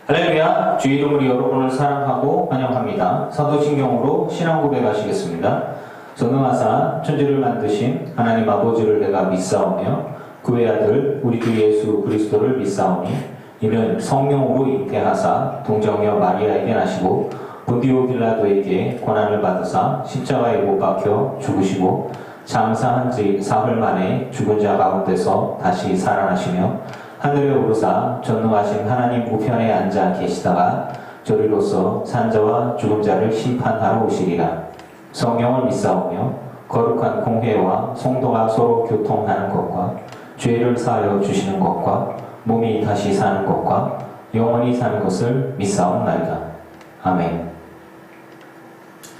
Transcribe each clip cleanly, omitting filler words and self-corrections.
할렐루야, 주의 이름으로 여러분을 사랑하고 환영합니다. 사도신경으로 신앙 고백하시겠습니다. 전능하사 천지를 만드신 하나님 아버지를 내가 믿사오며 그의 아들 우리 주 예수 그리스도를 믿사오니 이는 성령으로 잉태하사 동정녀 마리아에게 나시고 본디오 빌라도에게 고난을 받으사 십자가에 못 박혀 죽으시고 장사한 지 사흘 만에 죽은 자 가운데서 다시 살아나시며 하늘에 오르사 전능하신 하나님 우편에 앉아 계시다가 저리로서 산자와 죽은 자를 심판하러 오시리라. 성령을 믿사오며 거룩한 공회와 성도가 서로 교통하는 것과 죄를 사하여 주시는 것과 몸이 다시 사는 것과 영원히 사는 것을 믿사옵나이다. 아멘.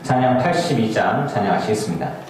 찬양 82장 찬양하시겠습니다.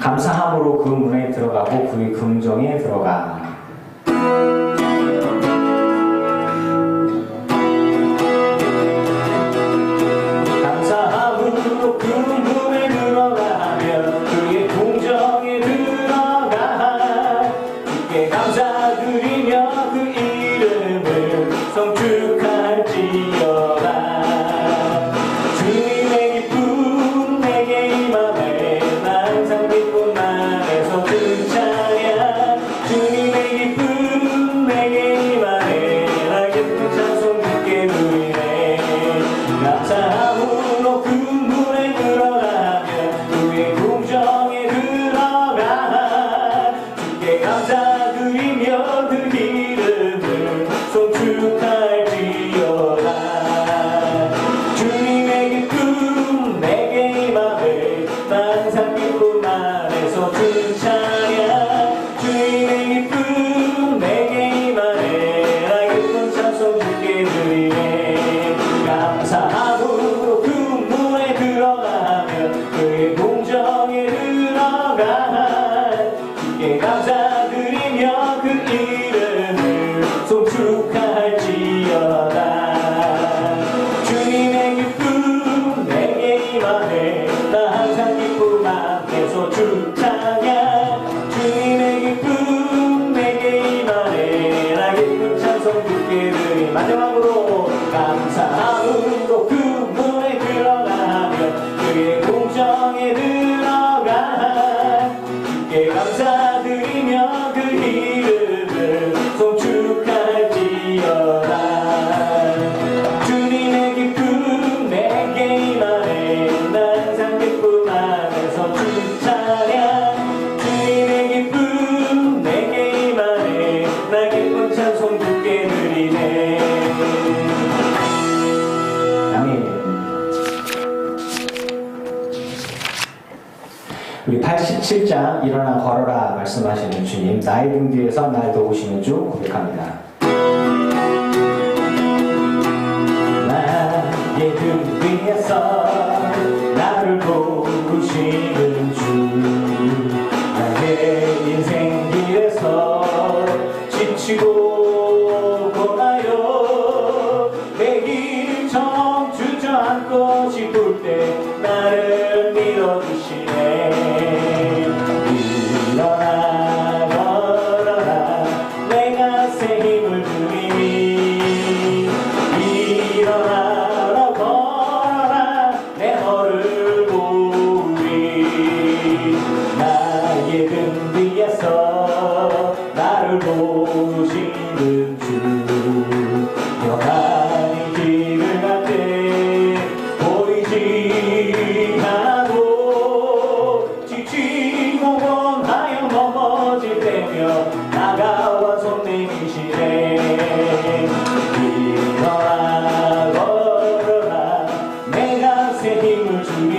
감사함으로 그 문에 들어가고 그의 궁정에 들어가. 감사함으로 그 문에 들어가며 그의 궁정에 들어가. 주께 감사드리며 그 이름을 성축할지어다. 주님의 기쁨 우리 87장 일어나 걸어라 말씀하시는 주님, 나의 등 뒤에서 날 도우시는 주 고백합니다. 나의 등 뒤에서 나를 도우시는 주, 나의 인생 길에서 지치고 고나요 내 길처럼 주저앉고 싶을 때 나를 밀어주시네. 일어나 걸어라 내가 새 힘을 주니, 일어나라 걸어라 내 너를 보리. 나의 등 뒤에서 나를 도우시는 주, 영원히 길을 갈 때 보이지 않고 지치고 원하여 넘어질 때며 나가와 손 내미시네. 일어나 걸어라 내가 새 힘을 주니,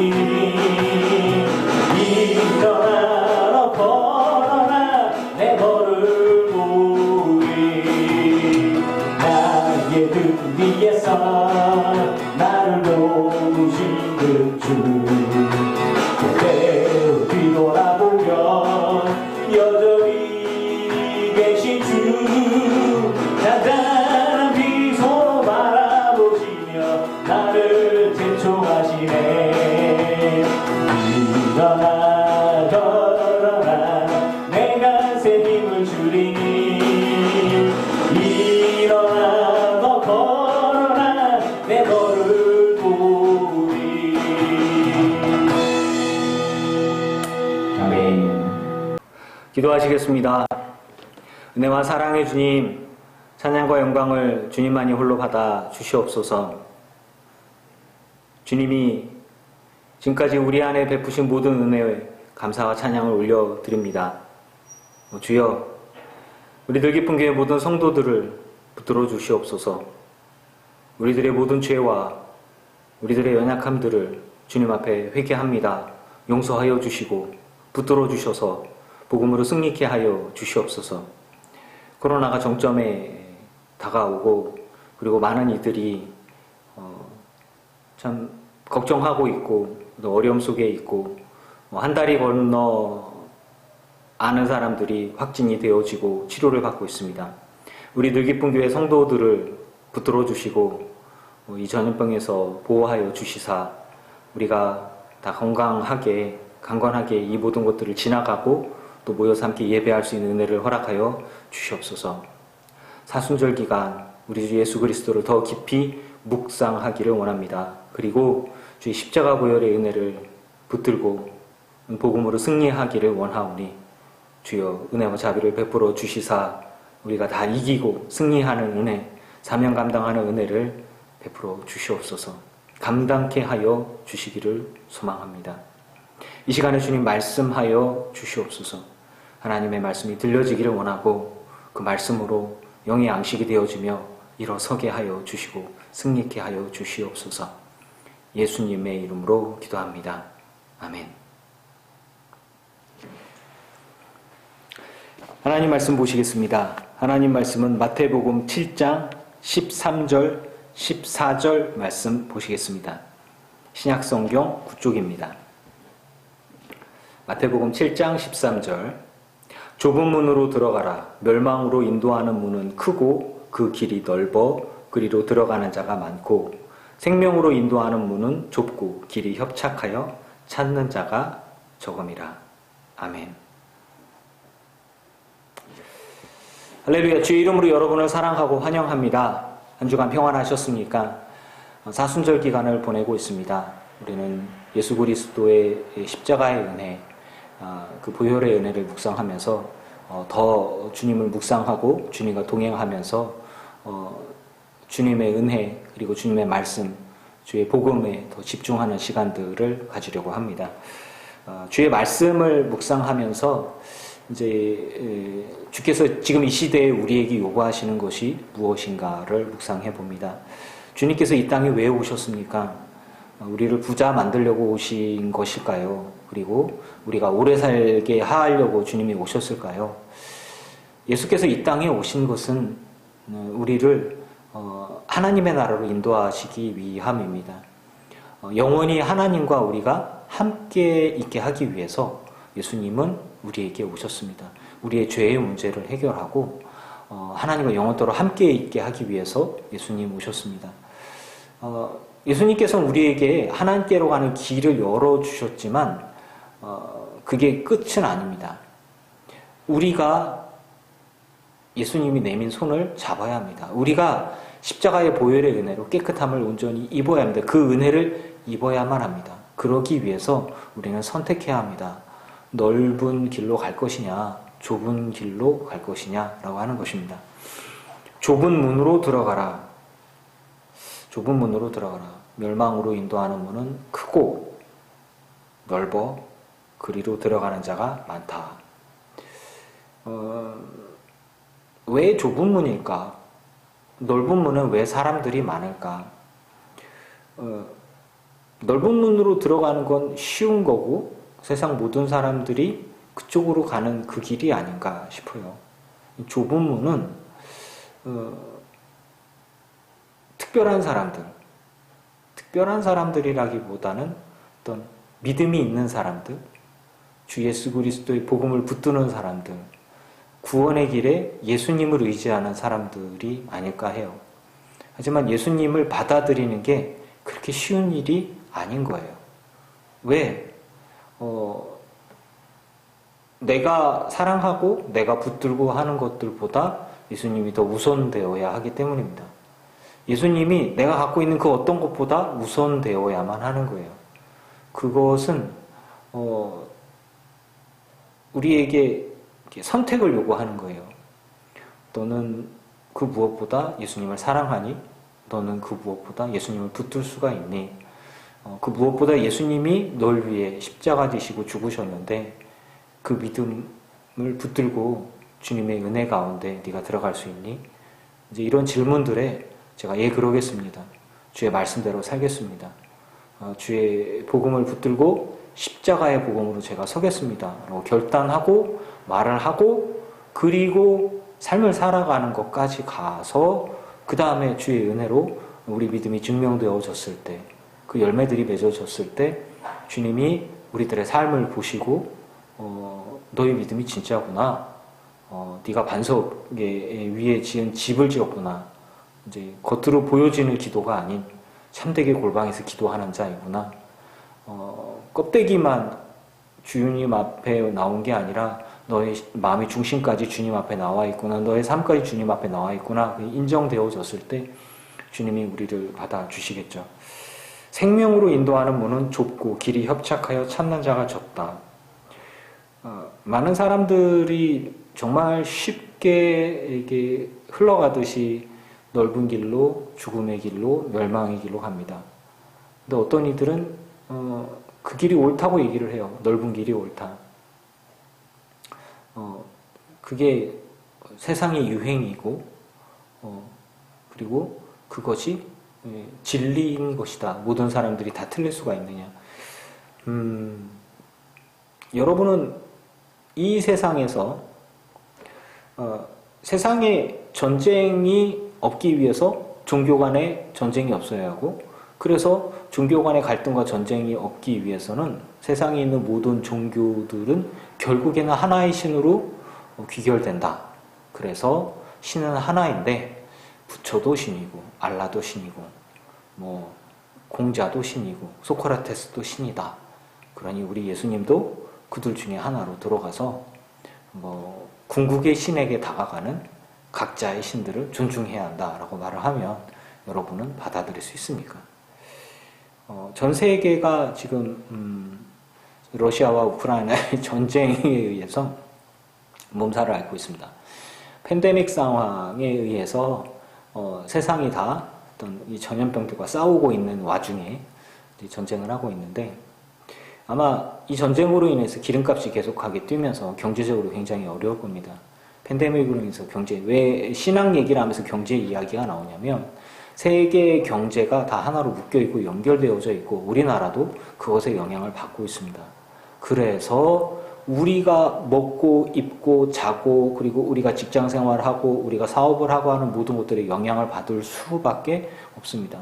일어나라 걸어라 내 너를 보리. 나의 등 뒤에서 나를 도우시는 주, 그때 뒤돌아보면 여전히 계신 주, 단단한 미소로 바라보시며 나를 제촉하시네. 일어나 걸어라 내가 새 힘을 주리니, 일어나 너 걸어라 내 너를 보리. 아멘. 기도하시겠습니다. 은혜와 사랑의 주님, 찬양과 영광을 주님만이 홀로 받아 주시옵소서. 주님이 지금까지 우리 안에 베푸신 모든 은혜에 감사와 찬양을 올려드립니다. 주여, 우리들 깊은 교회 모든 성도들을 붙들어 주시옵소서. 우리들의 모든 죄와 우리들의 연약함들을 주님 앞에 회개합니다. 용서하여 주시고 붙들어 주셔서 복음으로 승리케 하여 주시옵소서. 코로나가 정점에 다가오고, 그리고 많은 이들이 참 걱정하고 있고 또 어려움 속에 있고, 한 달이 건너 아는 사람들이 확진이 되어지고 치료를 받고 있습니다. 우리 늘기쁜 교회 성도들을 붙들어 주시고 이 전염병에서 보호하여 주시사 우리가 다 건강하게 강건하게 이 모든 것들을 지나가고 또 모여서 함께 예배할 수 있는 은혜를 허락하여 주시옵소서. 사순절 기간 우리 주 예수 그리스도를 더 깊이 묵상하기를 원합니다. 그리고 주의 십자가 보혈의 은혜를 붙들고 복음으로 승리하기를 원하오니 주여 은혜와 자비를 베풀어 주시사 우리가 다 이기고 승리하는 은혜, 사명 감당하는 은혜를 베풀어 주시옵소서. 감당케 하여 주시기를 소망합니다. 이 시간에 주님 말씀하여 주시옵소서. 하나님의 말씀이 들려지기를 원하고 그 말씀으로 영의 양식이 되어지며 일어서게 하여 주시고 승리케 하여 주시옵소서. 예수님의 이름으로 기도합니다. 아멘. 하나님 말씀 보시겠습니다. 하나님 말씀은 마태복음 7장 13절 14절 말씀 보시겠습니다. 신약성경 9쪽입니다. 마태복음 7장 13절, 좁은 문으로 들어가라. 멸망으로 인도하는 문은 크고 그 길이 넓어 그리로 들어가는 자가 많고 생명으로 인도하는 문은 좁고 길이 협착하여 찾는 자가 적음이라. 아멘. 할렐루야. 주의 이름으로 여러분을 사랑하고 환영합니다. 한 주간 평안하셨습니까? 사순절 기간을 보내고 있습니다. 우리는 예수 그리스도의 십자가의 은혜, 그 보혈의 은혜를 묵상하면서 더 주님을 묵상하고 주님과 동행하면서 주님의 은혜 그리고 주님의 말씀, 주의 복음에 더 집중하는 시간들을 가지려고 합니다. 주의 말씀을 묵상하면서 이제 주께서 지금 이 시대에 우리에게 요구하시는 것이 무엇인가를 묵상해 봅니다. 주님께서 이 땅에 왜 오셨습니까? 우리를 부자 만들려고 오신 것일까요? 그리고 우리가 오래 살게 하려고 주님이 오셨을까요? 예수께서 이 땅에 오신 것은 우리를 하나님의 나라로 인도하시기 위함입니다. 영원히 하나님과 우리가 함께 있게 하기 위해서 예수님은 우리에게 오셨습니다. 우리의 죄의 문제를 해결하고 하나님과 영원토록 함께 있게 하기 위해서 예수님 오셨습니다. 예수님께서는 우리에게 하나님께로 가는 길을 열어주셨지만 그게 끝은 아닙니다. 우리가 예수님이 내민 손을 잡아야 합니다. 우리가 십자가의 보혈의 은혜로 깨끗함을 온전히 입어야 합니다. 그 은혜를 입어야만 합니다. 그러기 위해서 우리는 선택해야 합니다. 넓은 길로 갈 것이냐, 좁은 길로 갈 것이냐 라고 하는 것입니다. 좁은 문으로 들어가라. 좁은 문으로 들어가라. 멸망으로 인도하는 문은 크고 넓어 그리로 들어가는 자가 많다. 왜 좁은 문일까? 넓은 문은 왜 사람들이 많을까? 넓은 문으로 들어가는 건 쉬운 거고 세상 모든 사람들이 그쪽으로 가는 그 길이 아닌가 싶어요. 좁은 문은 특별한 사람들이라기보다는 어떤 믿음이 있는 사람들, 주 예수 그리스도의 복음을 붙드는 사람들, 구원의 길에 예수님을 의지하는 사람들이 아닐까 해요. 하지만 예수님을 받아들이는 게 그렇게 쉬운 일이 아닌 거예요. 왜? 내가 사랑하고 내가 붙들고 하는 것들보다 예수님이 더 우선되어야 하기 때문입니다. 예수님이 내가 갖고 있는 그 어떤 것보다 우선되어야만 하는 거예요. 그것은 우리에게 선택을 요구하는 거예요. 너는 그 무엇보다 예수님을 사랑하니? 너는 그 무엇보다 예수님을 붙들 수가 있니? 그 무엇보다 예수님이 널 위해 십자가 지시고 죽으셨는데 그 믿음을 붙들고 주님의 은혜 가운데 네가 들어갈 수 있니? 이제 이런 질문들에 제가 그러겠습니다. 주의 말씀대로 살겠습니다. 주의 복음을 붙들고 십자가의 복음으로 제가 서겠습니다. 라고 결단하고 말을 하고 그리고 삶을 살아가는 것까지 가서 그 다음에 주의 은혜로 우리 믿음이 증명되어졌을 때 그 열매들이 맺어졌을 때 주님이 우리들의 삶을 보시고 너희 믿음이 진짜구나. 네가 반석 위에 지은 집을 지었구나. 이제 겉으로 보여지는 기도가 아닌 참되게 골방에서 기도하는 자이구나. 껍데기만 주님 앞에 나온 게 아니라 너의 마음의 중심까지 주님 앞에 나와 있구나. 너의 삶까지 주님 앞에 나와 있구나. 인정되어졌을 때 주님이 우리를 받아주시겠죠. 생명으로 인도하는 문은 좁고 길이 협착하여 찾는 자가 적다. 많은 사람들이 정말 쉽게 이게 흘러가듯이 넓은 길로, 죽음의 길로, 멸망의 길로 갑니다. 근데 어떤 이들은 그 길이 옳다고 얘기를 해요. 넓은 길이 옳다. 그게 세상의 유행이고 그리고 그것이 진리인 것이다. 모든 사람들이 다 틀릴 수가 있느냐. 여러분은 이 세상에서 세상에 전쟁이 없기 위해서 종교 간에 전쟁이 없어야 하고 그래서 종교 간의 갈등과 전쟁이 없기 위해서는 세상에 있는 모든 종교들은 결국에는 하나의 신으로 귀결된다. 그래서 신은 하나인데 부처도 신이고 알라도 신이고 공자도 신이고 소크라테스도 신이다. 그러니 우리 예수님도 그들 중에 하나로 들어가서 궁극의 신에게 다가가는 각자의 신들을 존중해야 한다라고 말을 하면 여러분은 받아들일 수 있습니까? 전 세계가 지금 러시아와 우크라이나의 전쟁에 의해서 몸살을 앓고 있습니다. 팬데믹 상황에 의해서 세상이 다 어떤 이 전염병들과 싸우고 있는 와중에 전쟁을 하고 있는데 아마 이 전쟁으로 인해서 기름값이 계속하게 뛰면서 경제적으로 굉장히 어려울 겁니다. 팬데믹으로 인해서 왜 신앙 얘기를 하면서 경제 이야기가 나오냐면 세계 경제가 다 하나로 묶여 있고 연결되어져 있고 우리나라도 그것에 영향을 받고 있습니다. 그래서 우리가 먹고 입고 자고 그리고 우리가 직장 생활하고 우리가 사업을 하고 하는 모든 것들에 영향을 받을 수밖에 없습니다.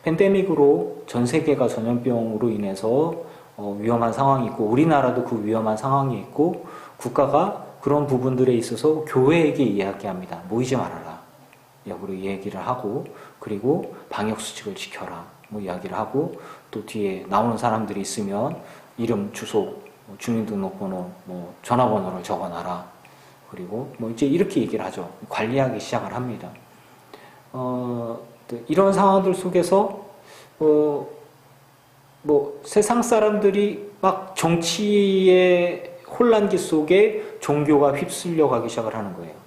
팬데믹으로 전 세계가 전염병으로 인해서 위험한 상황이 있고 우리나라도 그 위험한 상황이 있고 국가가 그런 부분들에 있어서 교회에게 이야기합니다. 모이지 말아라. 역으로 얘기를 하고 그리고 방역수칙을 지켜라. 뭐 이야기를 하고 또 뒤에 나오는 사람들이 있으면 이름, 주소, 주민등록번호, 뭐 전화번호를 적어놔라. 그리고 뭐 이제 이렇게 얘기를 하죠. 관리하기 시작을 합니다. 이런 상황들 속에서 뭐 세상 사람들이 막 정치의 혼란기 속에 종교가 휩쓸려 가기 시작을 하는 거예요.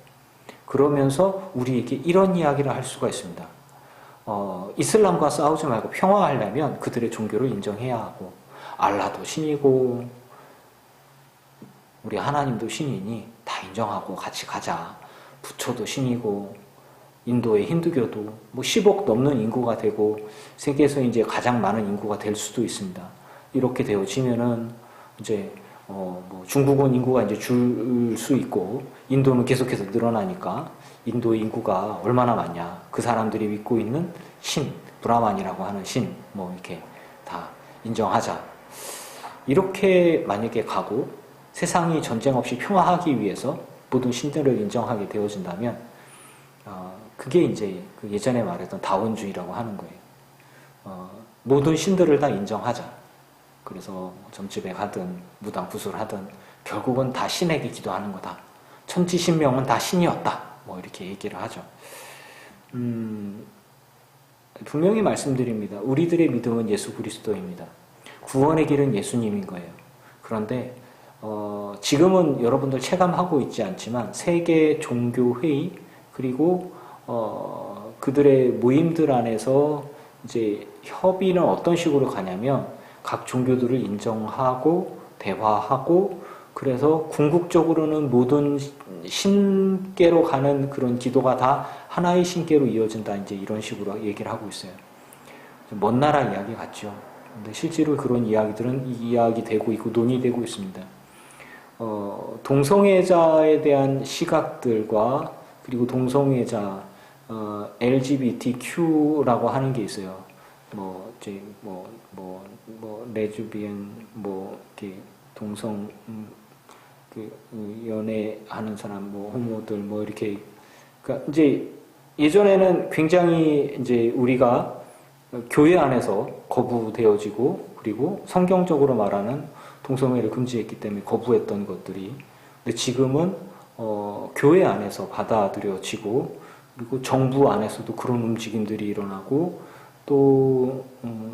그러면서 우리에게 이런 이야기를 할 수가 있습니다. 이슬람과 싸우지 말고 평화하려면 그들의 종교를 인정해야 하고 알라도 신이고 우리 하나님도 신이니 다 인정하고 같이 가자. 부처도 신이고 인도의 힌두교도 뭐 10억 넘는 인구가 되고 세계에서 이제 가장 많은 인구가 될 수도 있습니다. 이렇게 되어지면은 이제 뭐 중국은 인구가 이제 줄 수 있고 인도는 계속해서 늘어나니까 인도의 인구가 얼마나 많냐. 그 사람들이 믿고 있는 신, 브라만이라고 하는 신, 뭐 이렇게 다 인정하자. 이렇게 만약에 가고 세상이 전쟁 없이 평화하기 위해서 모든 신들을 인정하게 되어진다면 그게 이제 그 예전에 말했던 다원주의라고 하는 거예요. 모든 신들을 다 인정하자. 그래서 점집에 가든 무당 구슬 하든 결국은 다 신에게 기도하는 거다. 천지신명은 다 신이었다. 뭐 이렇게 얘기를 하죠. 분명히 말씀드립니다. 우리들의 믿음은 예수 그리스도입니다. 구원의 길은 예수님인 거예요. 그런데 지금은 여러분들 체감하고 있지 않지만 세계 종교회의 그리고 그들의 모임들 안에서 이제 협의는 어떤 식으로 가냐면 각 종교들을 인정하고 대화하고 그래서 궁극적으로는 모든 신께로 가는 그런 기도가 다 하나의 신께로 이어진다. 이제 이런 식으로 얘기를 하고 있어요. 먼 나라 이야기 같죠. 근데 실제로 그런 이야기들은 이야기되고 있고 논의되고 있습니다. 동성애자에 대한 시각들과 그리고 동성애자 LGBTQ라고 하는 게 있어요. 레즈비언 이렇게 동성 연애하는 사람 호모들 이렇게 그러니까 이제 예전에는 굉장히 이제 우리가 교회 안에서 거부되어지고 그리고 성경적으로 말하는 동성애를 금지했기 때문에 거부했던 것들이 근데 지금은 교회 안에서 받아들여지고 그리고 정부 안에서도 그런 움직임들이 일어나고 또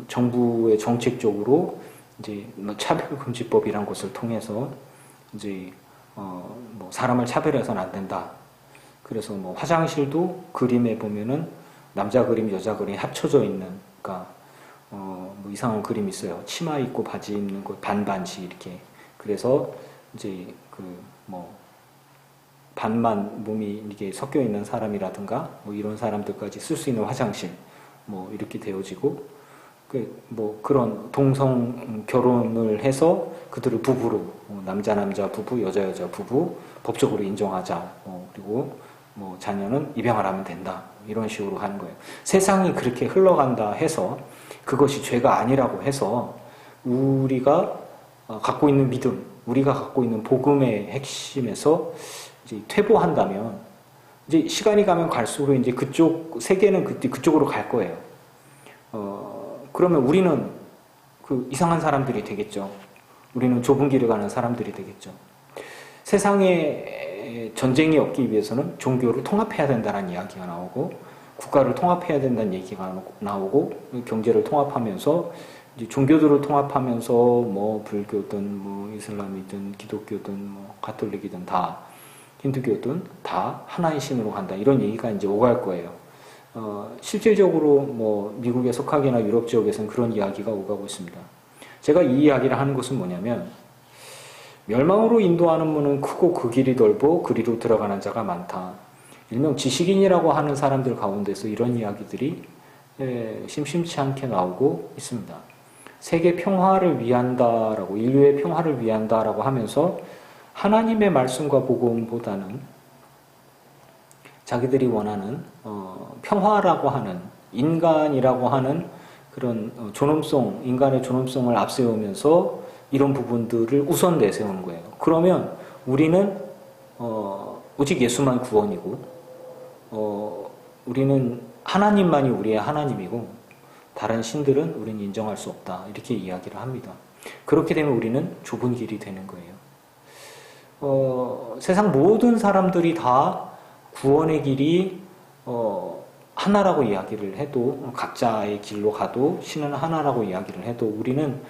정부의 정책적으로 이제 차별금지법이란 것을 통해서 이제 사람을 차별해서는 안 된다. 그래서 화장실도 그림에 보면은 남자 그림, 여자 그림 합쳐져 있는 그러니까 이상한 그림 있어요. 치마 입고 바지 입는 거 반반씩 이렇게. 그래서 이제 반만 몸이 이게 섞여 있는 사람이라든가 이런 사람들까지 쓸 수 있는 화장실 이렇게 되어지고 그런 동성 결혼을 해서 그들을 부부로 남자 부부, 여자 부부 법적으로 인정하자. 그리고 자녀는 입양을 하면 된다. 이런 식으로 하는 거예요. 세상이 그렇게 흘러간다 해서 그것이 죄가 아니라고 해서 우리가 갖고 있는 믿음, 우리가 갖고 있는 복음의 핵심에서 이제 퇴보한다면 이제 시간이 가면 갈수록 이제 그쪽 세계는 그쪽으로 갈 거예요. 그러면 우리는 그 이상한 사람들이 되겠죠. 우리는 좁은 길을 가는 사람들이 되겠죠. 세상에 전쟁이 없기 위해서는 종교를 통합해야 된다는 이야기가 나오고 국가를 통합해야 된다는 얘기가 나오고 경제를 통합하면서 이제 종교들을 통합하면서 불교든 이슬람이든 기독교든 가톨릭이든 다 힌두교든 다 하나의 신으로 간다. 이런 얘기가 이제 오갈 거예요. 실질적으로 미국의 석학이나 유럽 지역에서는 그런 이야기가 오가고 있습니다. 제가 이 이야기를 하는 것은 뭐냐면 멸망으로 인도하는 문은 크고 그 길이 넓고 그리로 들어가는 자가 많다. 일명 지식인이라고 하는 사람들 가운데서 이런 이야기들이 심심치 않게 나오고 있습니다. 세계 평화를 위한다라고, 인류의 평화를 위한다라고 하면서 하나님의 말씀과 복음보다는 자기들이 원하는 평화라고 하는, 인간이라고 하는 그런 존엄성, 인간의 존엄성을 앞세우면서 이런 부분들을 우선 내세우는 거예요. 그러면 우리는 오직 예수만 구원이고, 우리는 하나님만이 우리의 하나님이고 다른 신들은 우리는 인정할 수 없다, 이렇게 이야기를 합니다. 그렇게 되면 우리는 좁은 길이 되는 거예요. 세상 모든 사람들이 다 구원의 길이 하나라고 이야기를 해도, 각자의 길로 가도 신은 하나라고 이야기를 해도, 우리는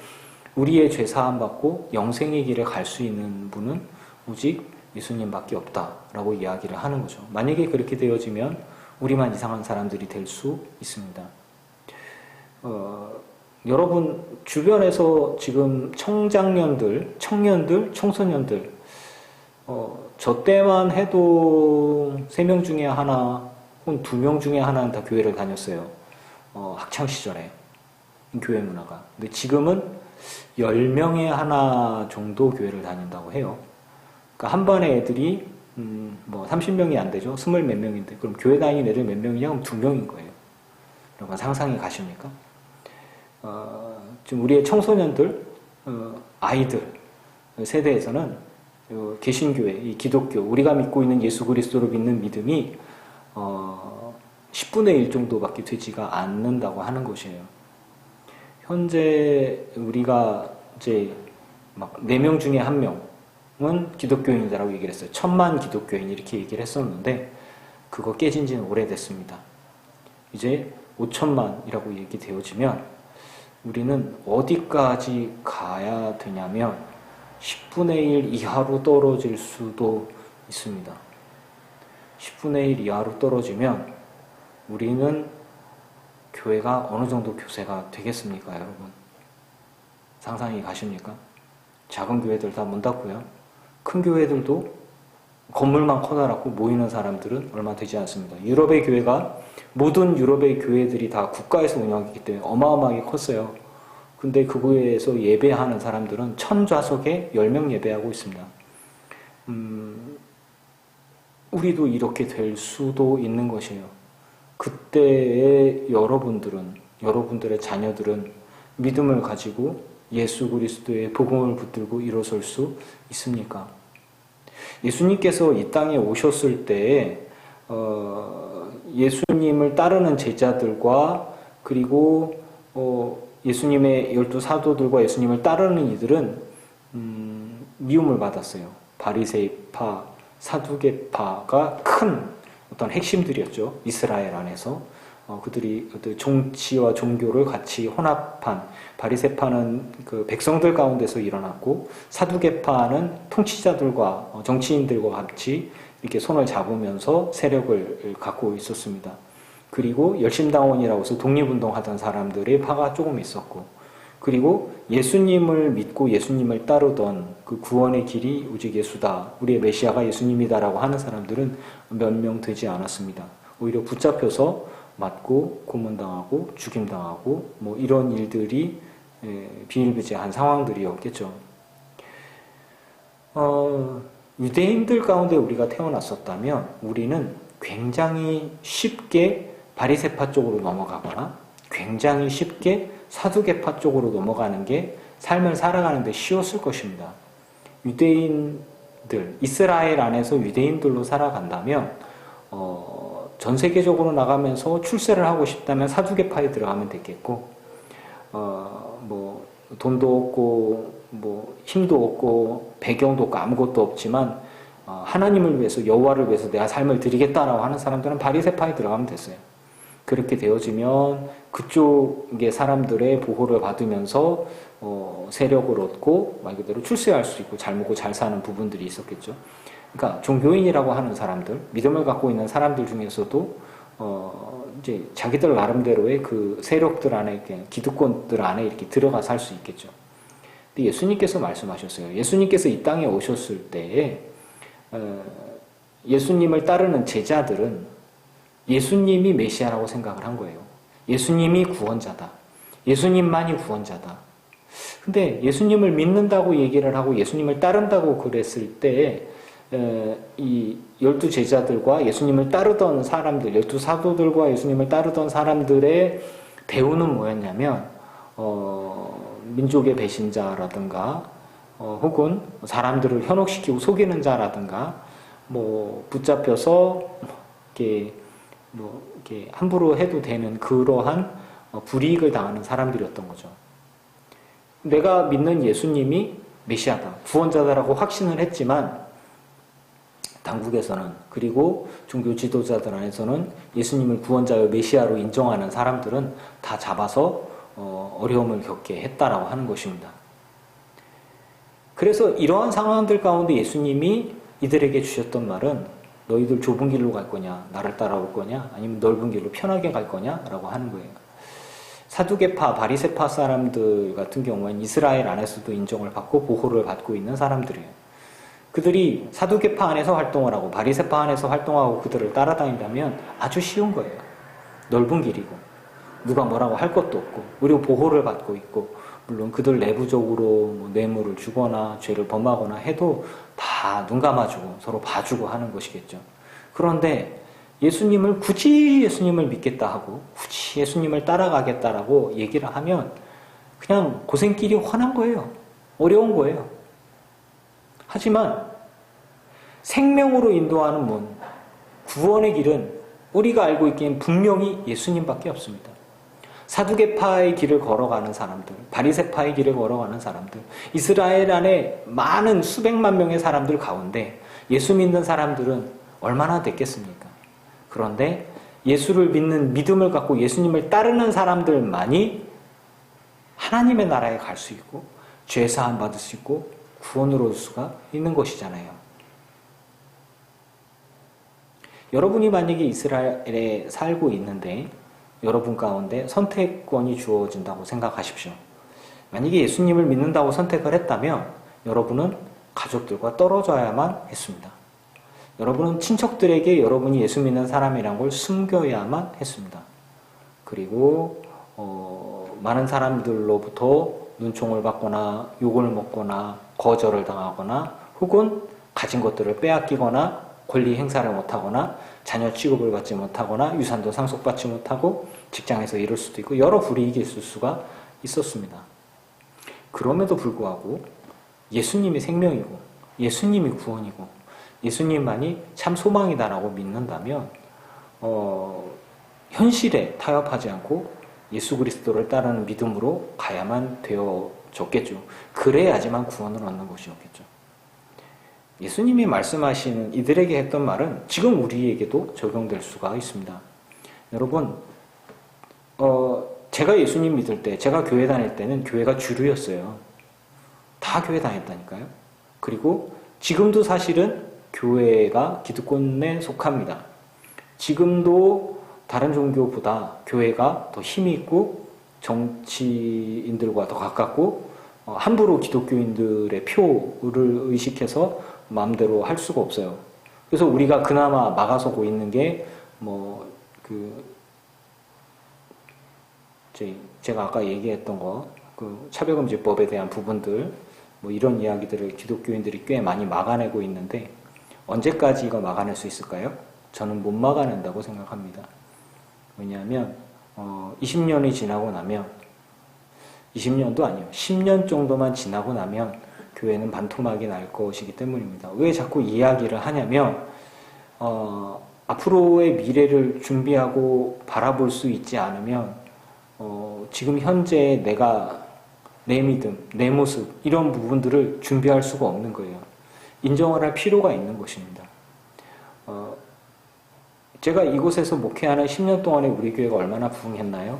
우리의 죄 사함 받고 영생의 길에 갈 수 있는 분은 오직 예수님밖에 없다라고 이야기를 하는 거죠. 만약에 그렇게 되어지면 우리만 이상한 사람들이 될 수 있습니다. 여러분 주변에서 지금 청년들, 청소년들, 저 때만 해도 3명 중에 하나 혹은 2명 중에 하나는 다 교회를 다녔어요. 학창 시절에 교회 문화가. 근데 지금은 10명에 하나 정도 교회를 다닌다고 해요. 그러니까 한 반의 애들이 뭐 30명이 안 되죠. 20 몇 명인데 그럼 교회 다니는 애들 몇 명이냐? 그럼 2명인 거예요. 여러분 상상이 가십니까? 지금 우리의 청소년들, 아이들 세대에서는 개신교회, 이 기독교, 우리가 믿고 있는 예수 그리스도를 믿는 믿음이 10분의 1 정도밖에 되지가 않는다고 하는 것이에요. 현재 우리가 이제 막 4명 중에 1명은 기독교인이라고 얘기를 했어요. 1000만 기독교인 이렇게 얘기를 했었는데 그거 깨진 지는 오래됐습니다. 이제 5천만이라고 얘기되어지면 우리는 어디까지 가야 되냐면 10분의 1 이하로 떨어질 수도 있습니다. 10분의 1 이하로 떨어지면 우리는 교회가 어느 정도 교세가 되겠습니까, 여러분? 상상이 가십니까? 작은 교회들 다 문 닫고요. 큰 교회들도 건물만 커다랗고 모이는 사람들은 얼마 되지 않습니다. 유럽의 교회가, 모든 유럽의 교회들이 다 국가에서 운영하기 때문에 어마어마하게 컸어요. 근데 그 교회에서 예배하는 사람들은 1000좌석에 10명 예배하고 있습니다. 우리도 이렇게 될 수도 있는 것이에요. 그때의 여러분들의 자녀들은 믿음을 가지고 예수 그리스도의 복음을 붙들고 일어설 수 있습니까? 예수님께서 이 땅에 오셨을 때에 예수님을 따르는 제자들과 그리고 예수님의 12 사도들과 예수님을 따르는 이들은 미움을 받았어요. 바리새파, 사두개파가 큰 어떤 핵심들이었죠. 이스라엘 안에서 그들이 정치와 종교를 같이 혼합한, 바리새파는 그 백성들 가운데서 일어났고 사두개파는 통치자들과 정치인들과 같이 이렇게 손을 잡으면서 세력을 갖고 있었습니다. 그리고 열심당원이라고 해서 독립운동하던 사람들의 파가 조금 있었고, 그리고 예수님을 믿고 예수님을 따르던 그 구원의 길이 오직 예수다, 우리의 메시아가 예수님이다라고 하는 사람들은 몇 명 되지 않았습니다. 오히려 붙잡혀서 맞고 고문당하고 죽임당하고 뭐 이런 일들이 비일비재한 상황들이었겠죠. 유대인들 가운데 우리가 태어났었다면 우리는 굉장히 쉽게 바리새파 쪽으로 넘어가거나 굉장히 쉽게 사두개파 쪽으로 넘어가는 게 삶을 살아가는 데 쉬웠을 것입니다. 유대인들, 이스라엘 안에서 유대인들로 살아간다면 전 세계적으로 나가면서 출세를 하고 싶다면 사두개파에 들어가면 되겠고, 뭐 돈도 없고 뭐 힘도 없고 배경도 없고 아무것도 없지만 하나님을 위해서, 여호와를 위해서 내가 삶을 드리겠다라고 하는 사람들은 바리새파에 들어가면 됐어요. 그렇게 되어지면 그쪽의 사람들의 보호를 받으면서 세력을 얻고 말 그대로 출세할 수 있고 잘 먹고 잘 사는 부분들이 있었겠죠. 그러니까 종교인이라고 하는 사람들, 믿음을 갖고 있는 사람들 중에서도 이제 자기들 나름대로의 그 세력들 안에, 기득권들 안에 이렇게 들어가 살 수 있겠죠. 근데 예수님께서 말씀하셨어요. 예수님께서 이 땅에 오셨을 때에 예수님을 따르는 제자들은 예수님이 메시아라고 생각을 한 거예요. 예수님이 구원자다. 예수님만이 구원자다. 근데 예수님을 믿는다고 얘기를 하고 예수님을 따른다고 그랬을 때 이 12제자들과 예수님을 따르던 사람들, 12사도들과 예수님을 따르던 사람들의 대우는 뭐였냐면 민족의 배신자라든가 혹은 사람들을 현혹시키고 속이는 자라든가 뭐 붙잡혀서 이렇게 함부로 해도 되는 그러한 불이익을 당하는 사람들이었던 거죠. 내가 믿는 예수님이 메시아다, 구원자다라고 확신을 했지만 당국에서는, 그리고 종교 지도자들 안에서는 예수님을 구원자여 메시아로 인정하는 사람들은 다 잡아서 어려움을 겪게 했다라고 하는 것입니다. 그래서 이러한 상황들 가운데 예수님이 이들에게 주셨던 말은 너희들 좁은 길로 갈 거냐, 나를 따라올 거냐, 아니면 넓은 길로 편하게 갈 거냐라고 하는 거예요. 사두개파, 바리새파 사람들 같은 경우에는 이스라엘 안에서도 인정을 받고 보호를 받고 있는 사람들이에요. 그들이 사두개파 안에서 활동을 하고 바리새파 안에서 활동하고 그들을 따라다닌다면 아주 쉬운 거예요. 넓은 길이고 누가 뭐라고 할 것도 없고, 그리고 보호를 받고 있고, 물론 그들 내부적으로 뭐 뇌물을 주거나 죄를 범하거나 해도 다 눈 감아주고 서로 봐주고 하는 것이겠죠. 그런데 예수님을 굳이 예수님을 믿겠다 하고 굳이 예수님을 따라가겠다라고 얘기를 하면 그냥 고생길이 훤한 거예요. 어려운 거예요. 하지만 생명으로 인도하는 문, 구원의 길은 우리가 알고 있기엔 분명히 예수님밖에 없습니다. 사두개파의 길을 걸어가는 사람들, 바리새파의 길을 걸어가는 사람들, 이스라엘 안에 많은 수백만 명의 사람들 가운데 예수 믿는 사람들은 얼마나 됐겠습니까? 그런데 예수를 믿는 믿음을 갖고 예수님을 따르는 사람들만이 하나님의 나라에 갈 수 있고 죄 사함 받을 수 있고 구원을 얻을 수가 있는 것이잖아요. 여러분이 만약에 이스라엘에 살고 있는데 여러분 가운데 선택권이 주어진다고 생각하십시오. 만약에 예수님을 믿는다고 선택을 했다면 여러분은 가족들과 떨어져야만 했습니다. 여러분은 친척들에게 여러분이 예수 믿는 사람이란 걸 숨겨야만 했습니다. 그리고 많은 사람들로부터 눈총을 받거나 욕을 먹거나 거절을 당하거나 혹은 가진 것들을 빼앗기거나 권리 행사를 못하거나 자녀 취급을 받지 못하거나 유산도 상속받지 못하고 직장에서 이럴 수도 있고 여러 불이익이 있을 수가 있었습니다. 그럼에도 불구하고 예수님이 생명이고 예수님이 구원이고 예수님만이 참 소망이다라고 믿는다면 현실에 타협하지 않고 예수 그리스도를 따르는 믿음으로 가야만 되어졌겠죠. 그래야지만 구원을 얻는 것이었겠죠. 예수님이 말씀하시는 이들에게 했던 말은 지금 우리에게도 적용될 수가 있습니다. 여러분, 제가 예수님 믿을 때, 제가 교회 다닐 때는 교회가 주류였어요. 다 교회 다녔다니까요. 그리고 지금도 사실은 교회가 기득권에 속합니다. 지금도 다른 종교보다 교회가 더 힘이 있고 정치인들과 더 가깝고 함부로 기독교인들의 표를 의식해서 마음대로 할 수가 없어요. 그래서 우리가 그나마 막아서고 있는 게 제가 아까 얘기했던 차별금지법에 대한 부분들 이런 이야기들을 기독교인들이 꽤 많이 막아내고 있는데 언제까지 이거 막아낼 수 있을까요? 저는 못 막아낸다고 생각합니다. 왜냐하면 20년이 지나고 나면 20년도 아니에요. 10년 정도만 지나고 나면 교회는 반토막이 날 것이기 때문입니다. 왜 자꾸 이야기를 하냐면 앞으로의 미래를 준비하고 바라볼 수 있지 않으면 지금 현재 내 믿음, 내 모습 이런 부분들을 준비할 수가 없는 거예요. 인정을 할 필요가 있는 것입니다. 제가 이곳에서 목회하는 10년 동안에 우리 교회가 얼마나 부흥했나요?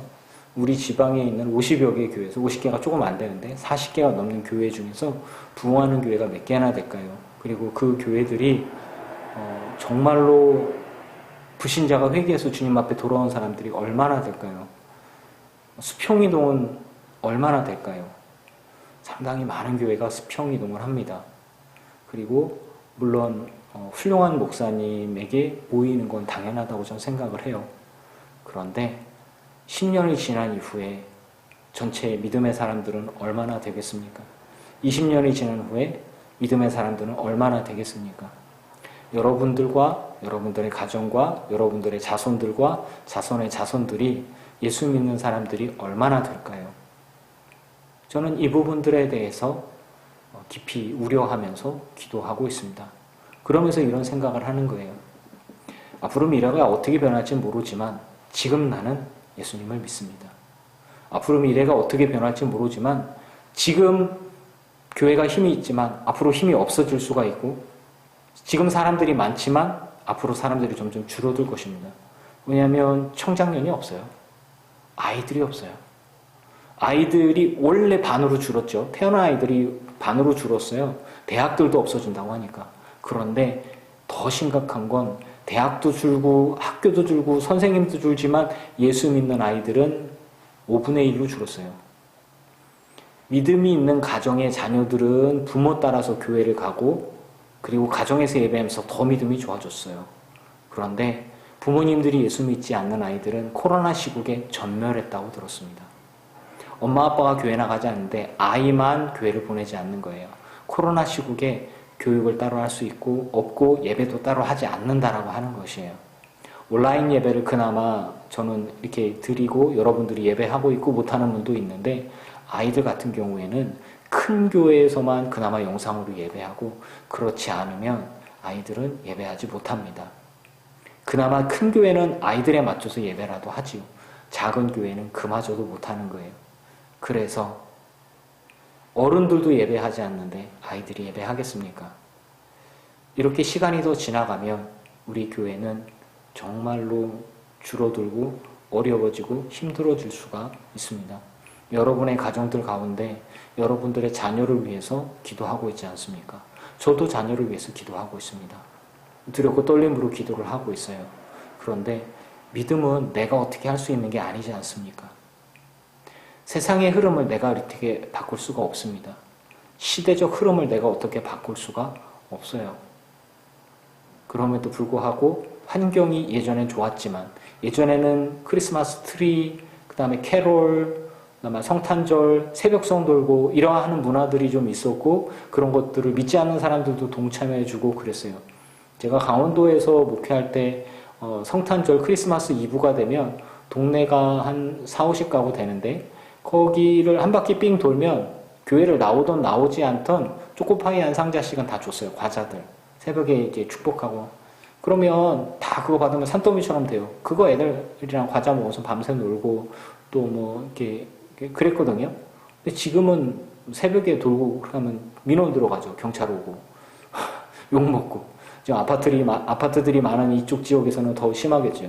우리 지방에 있는 50여 개의 교회에서 50개가 조금 안 되는데 40개가 넘는 교회 중에서 부흥하는 교회가 몇 개나 될까요? 그리고 그 교회들이 정말로 불신자가 회개해서 주님 앞에 돌아온 사람들이 얼마나 될까요? 수평이동은 얼마나 될까요? 상당히 많은 교회가 수평이동을 합니다. 그리고 물론 훌륭한 목사님에게 모이는 건 당연하다고 저는 생각을 해요. 그런데 10년이 지난 이후에 전체 믿음의 사람들은 얼마나 되겠습니까? 20년이 지난 후에 믿음의 사람들은 얼마나 되겠습니까? 여러분들과 여러분들의 가정과 여러분들의 자손들과 자손의 자손들이 예수 믿는 사람들이 얼마나 될까요? 저는 이 부분들에 대해서 깊이 우려하면서 기도하고 있습니다. 그러면서 이런 생각을 하는 거예요. 앞으로 미래가 어떻게 변할지 모르지만 지금 나는 예수님을 믿습니다. 앞으로 미래가 어떻게 변할지 모르지만 지금 교회가 힘이 있지만 앞으로 힘이 없어질 수가 있고 지금 사람들이 많지만 앞으로 사람들이 점점 줄어들 것입니다. 왜냐하면 청장년이 없어요. 아이들이 없어요. 아이들이 원래 반으로 줄었죠. 태어난 아이들이 반으로 줄었어요. 대학들도 없어진다고 하니까. 그런데 더 심각한 건 대학도 줄고 학교도 줄고 선생님도 줄지만 예수 믿는 아이들은 5분의 1로 줄었어요. 믿음이 있는 가정의 자녀들은 부모 따라서 교회를 가고 그리고 가정에서 예배하면서 더 믿음이 좋아졌어요. 그런데 부모님들이 예수 믿지 않는 아이들은 코로나 시국에 전멸했다고 들었습니다. 엄마 아빠가 교회 나가지 않는데 아이만 교회를 보내지 않는 거예요. 코로나 시국에 교육을 따로 할 수 있고 없고 예배도 따로 하지 않는다라고 하는 것이에요. 온라인 예배를 그나마 저는 이렇게 드리고 여러분들이 예배하고 있고 못하는 분도 있는데 아이들 같은 경우에는 큰 교회에서만 그나마 영상으로 예배하고 그렇지 않으면 아이들은 예배하지 못합니다. 그나마 큰 교회는 아이들에 맞춰서 예배라도 하지요. 작은 교회는 그마저도 못하는 거예요. 그래서 어른들도 예배하지 않는데 아이들이 예배하겠습니까? 이렇게 시간이 더 지나가면 우리 교회는 정말로 줄어들고 어려워지고 힘들어질 수가 있습니다. 여러분의 가정들 가운데 여러분들의 자녀를 위해서 기도하고 있지 않습니까? 저도 자녀를 위해서 기도하고 있습니다. 두렵고 떨림으로 기도를 하고 있어요. 그런데 믿음은 내가 어떻게 할 수 있는 게 아니지 않습니까? 세상의 흐름을 내가 어떻게 바꿀 수가 없습니다. 시대적 흐름을 내가 어떻게 바꿀 수가 없어요. 그럼에도 불구하고 환경이 예전엔 좋았지만 예전에는 크리스마스 트리, 그 다음에 캐롤, 그 다음에 성탄절, 새벽성 돌고 이러한 문화들이 좀 있었고 그런 것들을 믿지 않는 사람들도 동참해주고 그랬어요. 제가 강원도에서 목회할 때 성탄절 크리스마스 이브가 되면 동네가 한 4, 50가구 되는데 거기를 한 바퀴 삥 돌면 교회를 나오던 나오지 않던 초코파이 한 상자씩은 다 줬어요. 과자들. 새벽에 이제 축복하고. 그러면 다 그거 받으면 산더미처럼 돼요. 그거 애들이랑 과자 먹어서 밤새 놀고 또 뭐 이렇게 그랬거든요. 근데 지금은 새벽에 돌고 그러면 민원 들어가죠. 경찰 오고. 욕 먹고. 지금 아파트들이 많은 이쪽 지역에서는 더 심하겠죠.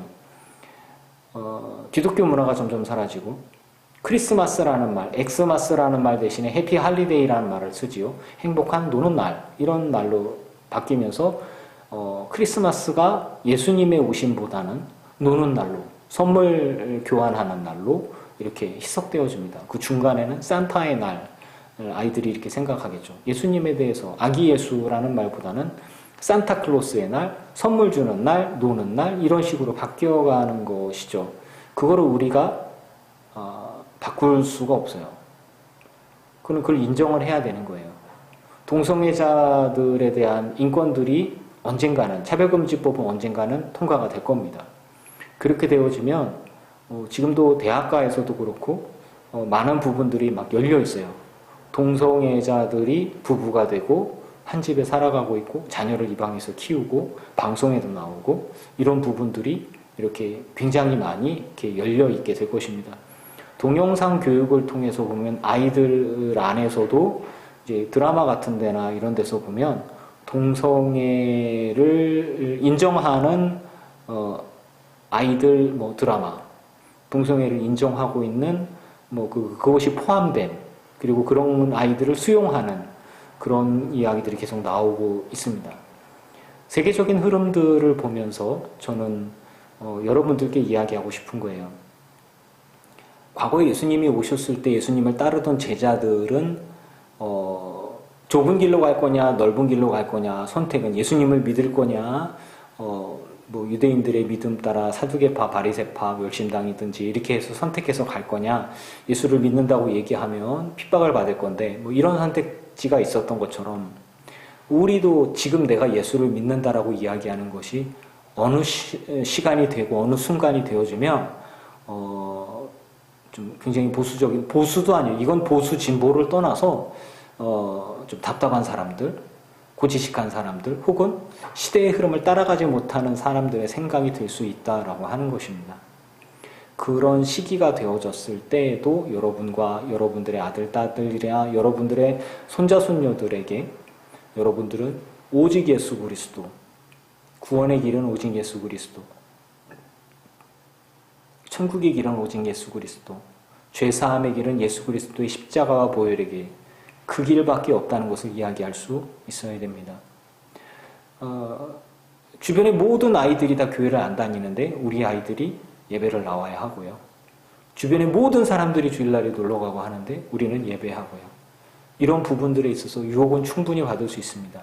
기독교 문화가 점점 사라지고 크리스마스라는 말, 엑스마스라는 말 대신에 해피 할리데이라는 말을 쓰지요. 행복한 노는 날 이런 말로 바뀌면서 크리스마스가 예수님의 오심보다는 노는 날로 선물 교환하는 날로 이렇게 희석되어집니다. 그 중간에는 산타의 날 아이들이 이렇게 생각하겠죠. 예수님에 대해서 아기 예수라는 말보다는 산타클로스의 날, 선물 주는 날, 노는 날 이런 식으로 바뀌어가는 것이죠. 그거를 우리가 바꿀 수가 없어요. 그걸 인정을 해야 되는 거예요. 동성애자들에 대한 인권들이 언젠가는 차별금지법은 언젠가는 통과가 될 겁니다. 그렇게 되어지면 지금도 대학가에서도 그렇고 많은 부분들이 막 열려 있어요. 동성애자들이 부부가 되고 한 집에 살아가고 있고 자녀를 입양해서 키우고 방송에도 나오고 이런 부분들이 이렇게 굉장히 많이 이렇게 열려 있게 될 것입니다. 동영상 교육을 통해서 보면 아이들 안에서도 이제 드라마 같은 데나 이런 데서 보면 동성애를 인정하는 아이들 뭐 드라마, 동성애를 인정하고 있는 뭐 그것이 포함된 그리고 그런 아이들을 수용하는 그런 이야기들이 계속 나오고 있습니다. 세계적인 흐름들을 보면서 저는 여러분들께 이야기하고 싶은 거예요. 과거에 예수님이 오셨을 때 예수님을 따르던 제자들은 좁은 길로 갈 거냐 넓은 길로 갈 거냐 선택은 예수님을 믿을 거냐 뭐 유대인들의 믿음 따라 사두개파, 바리새파, 멸심당이든지 이렇게 해서 선택해서 갈 거냐, 예수를 믿는다고 얘기하면 핍박을 받을 건데, 뭐 이런 선택지가 있었던 것처럼 우리도 지금 내가 예수를 믿는다라고 이야기하는 것이 어느 시간이 되고 어느 순간이 되어지면 좀 굉장히 보수적인, 보수도 아니에요. 이건 보수 진보를 떠나서 좀 답답한 사람들, 고지식한 사람들, 혹은 시대의 흐름을 따라가지 못하는 사람들의 생각이 될 수 있다라고 하는 것입니다. 그런 시기가 되어졌을 때에도 여러분과 여러분들의 아들, 딸들이나 여러분들의 손자, 손녀들에게 여러분들은 오직 예수 그리스도, 구원의 길은 오직 예수 그리스도, 천국의 길은 오직 예수 그리스도, 죄사함의 길은 예수 그리스도의 십자가와 보혈의 길, 그 길밖에 없다는 것을 이야기할 수 있어야 됩니다. 주변의 모든 아이들이 다 교회를 안 다니는데 우리 아이들이 예배를 나와야 하고요. 주변의 모든 사람들이 주일날에 놀러가고 하는데 우리는 예배하고요. 이런 부분들에 있어서 유혹은 충분히 받을 수 있습니다.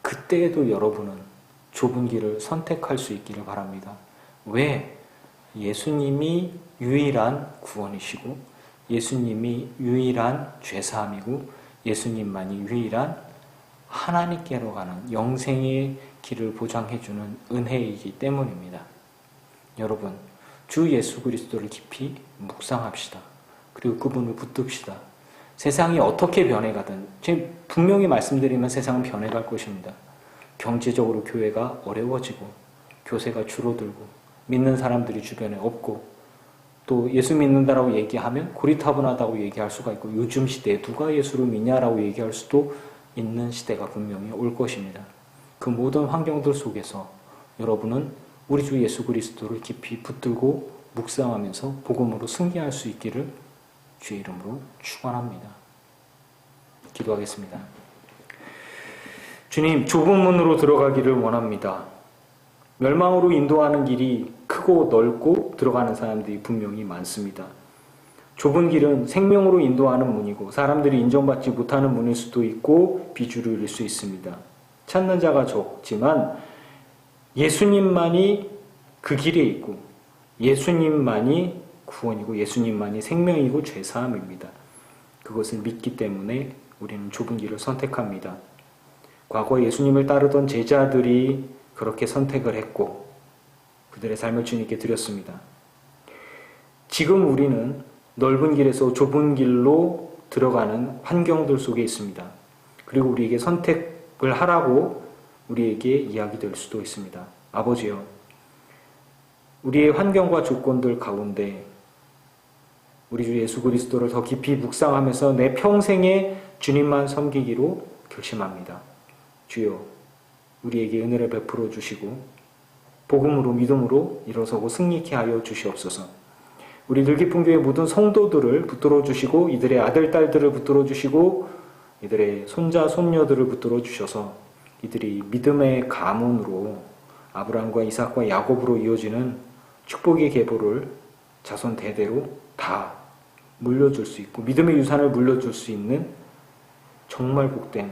그때에도 여러분은 좁은 길을 선택할 수 있기를 바랍니다. 왜? 예수님이 유일한 구원이시고 예수님이 유일한 죄사함이고 예수님만이 유일한 하나님께로 가는 영생의 길을 보장해주는 은혜이기 때문입니다. 여러분, 주 예수 그리스도를 깊이 묵상합시다. 그리고 그분을 붙듭시다. 세상이 어떻게 변해가든, 제가 분명히 말씀드리면 세상은 변해갈 것입니다. 경제적으로 교회가 어려워지고 교세가 줄어들고 믿는 사람들이 주변에 없고 또 예수 믿는다라고 얘기하면 고리타분하다고 얘기할 수가 있고 요즘 시대에 누가 예수를 믿냐라고 얘기할 수도 있는 시대가 분명히 올 것입니다. 그 모든 환경들 속에서 여러분은 우리 주 예수 그리스도를 깊이 붙들고 묵상하면서 복음으로 승리할 수 있기를 주의 이름으로 축원합니다. 기도하겠습니다. 주님, 좁은 문으로 들어가기를 원합니다. 멸망으로 인도하는 길이 크고 넓고 들어가는 사람들이 분명히 많습니다. 좁은 길은 생명으로 인도하는 문이고 사람들이 인정받지 못하는 문일 수도 있고 비주류일 수 있습니다. 찾는 자가 적지만 예수님만이 그 길에 있고 예수님만이 구원이고 예수님만이 생명이고 죄사함입니다. 그것을 믿기 때문에 우리는 좁은 길을 선택합니다. 과거 예수님을 따르던 제자들이 그렇게 선택을 했고 그들의 삶을 주님께 드렸습니다. 지금 우리는 넓은 길에서 좁은 길로 들어가는 환경들 속에 있습니다. 그리고 우리에게 선택을 하라고 우리에게 이야기될 수도 있습니다. 아버지요, 우리의 환경과 조건들 가운데 우리 주 예수 그리스도를 더 깊이 묵상하면서 내 평생에 주님만 섬기기로 결심합니다. 주여, 우리에게 은혜를 베풀어 주시고 복음으로 믿음으로 일어서고 승리케 하여 주시옵소서. 우리 늘깊은교회 모든 성도들을 붙들어 주시고 이들의 아들, 딸들을 붙들어 주시고 이들의 손자, 손녀들을 붙들어 주셔서 이들이 믿음의 가문으로 아브라함과 이삭과 야곱으로 이어지는 축복의 계보를 자손 대대로 다 물려줄 수 있고 믿음의 유산을 물려줄 수 있는 정말 복된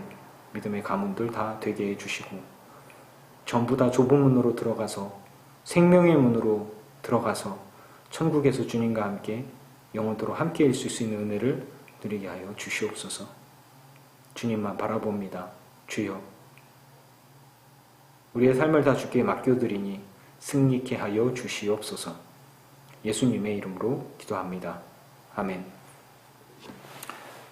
믿음의 가문들 다 되게 해주시고 전부 다 좁은 문으로 들어가서 생명의 문으로 들어가서 천국에서 주님과 함께 영원토록 함께 있을 수 있는 은혜를 누리게 하여 주시옵소서. 주님만 바라봅니다. 주여, 우리의 삶을 다 주께 맡겨드리니 승리케 하여 주시옵소서. 예수님의 이름으로 기도합니다. 아멘.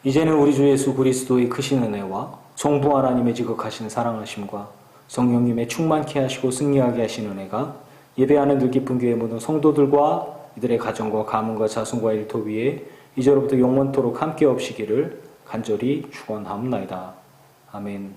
이제는 우리 주 예수 그리스도의 크신 은혜와 성부 하나님의 지극하신 사랑하심과 성령님의 충만케 하시고 승리하게 하신 은혜가 예배하는 늘깊은 교회 모든 성도들과 이들의 가정과 가문과 자손과 일터 위에 이제로부터 영원토록 함께 없시기를 간절히 축원하옵나이다. 아멘.